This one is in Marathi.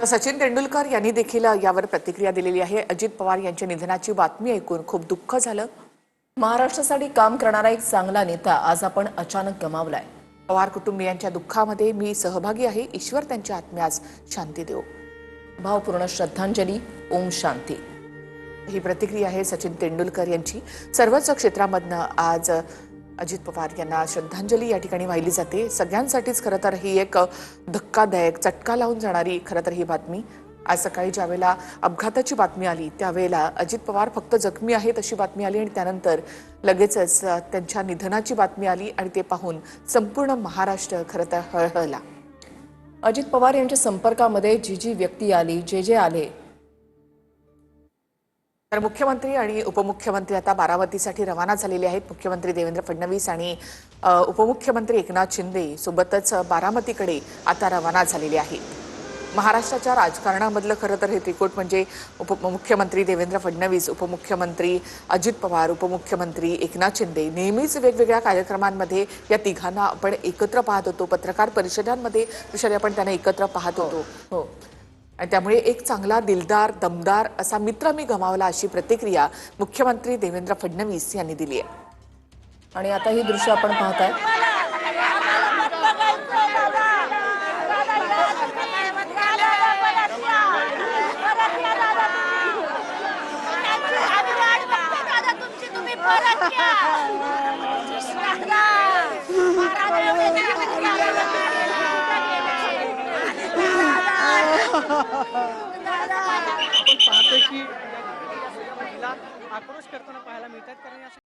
सचिन तेंडुलकर यांनी देखील यावर प्रतिक्रिया दिलेली आहे। अजित पवार यांच्या निधनाची बातमी ऐकून खूप दुःख झालं। महाराष्ट्रासाठी काम करणारा एक चांगला नेता आज आपण अचानक गमावलाय। पवार कुटुंबियांच्या दुःखामध्ये मी सहभागी आहे। ईश्वर त्यांच्या आत्म्यास शांती देवो। भावपूर्ण श्रद्धांजली। ओम शांती। ही प्रतिक्रिया आहे सचिन तेंडुलकर यांची। सर्वच क्षेत्रामधनं आज अजित पवार यांना श्रद्धांजली या ठिकाणी वाहिली जाते। सगळ्यांसाठीच खरं तर ही एक धक्कादायक चटका लावून जाणारी खरं तर ही बातमी। आज सकाळी ज्यावेळेला अपघाताची बातमी आली त्यावेळेला अजित पवार फक्त जखमी आहेत अशी बातमी आली आणि त्यानंतर लगेचच त्यांच्या निधनाची बातमी आली आणि ते पाहून संपूर्ण महाराष्ट्र खरं तर हळहळला। अजित पवार यांच्या संपर्कामध्ये जी व्यक्ती आली जे आले तर मुख्यमंत्री आणि उपमुख्यमंत्री आता बारामतीसाठी रवाना झालेले आहेत। मुख्यमंत्री देवेंद्र फडणवीस आणि उपमुख्यमंत्री एकनाथ शिंदे सोबतच बारामतीकडे आता रवाना झालेले आहेत। महाराष्ट्राच्या राजकारणामधलं खरं तर हे त्रिकूट म्हणजे मुख्यमंत्री देवेंद्र फडणवीस, उपमुख्यमंत्री अजित पवार, उपमुख्यमंत्री एकनाथ शिंदे नेहमीच वेगवेगळ्या कार्यक्रमांमध्ये या तिघांना आपण एकत्र पाहत होतो। पत्रकार परिषदांमध्ये आपण त्यांना एकत्र पाहत होतो आणि त्यामुळे एक चांगला दिलदार दमदार असा मित्र मी गमावला अशी प्रतिक्रिया मुख्यमंत्री देवेंद्र फडणवीस यांनी दिली आहे। आणि आता ही दृश्य आपण पाहताय। आपण पाहतो की महिला आक्रोश करताना पाहायला मिळतात कारण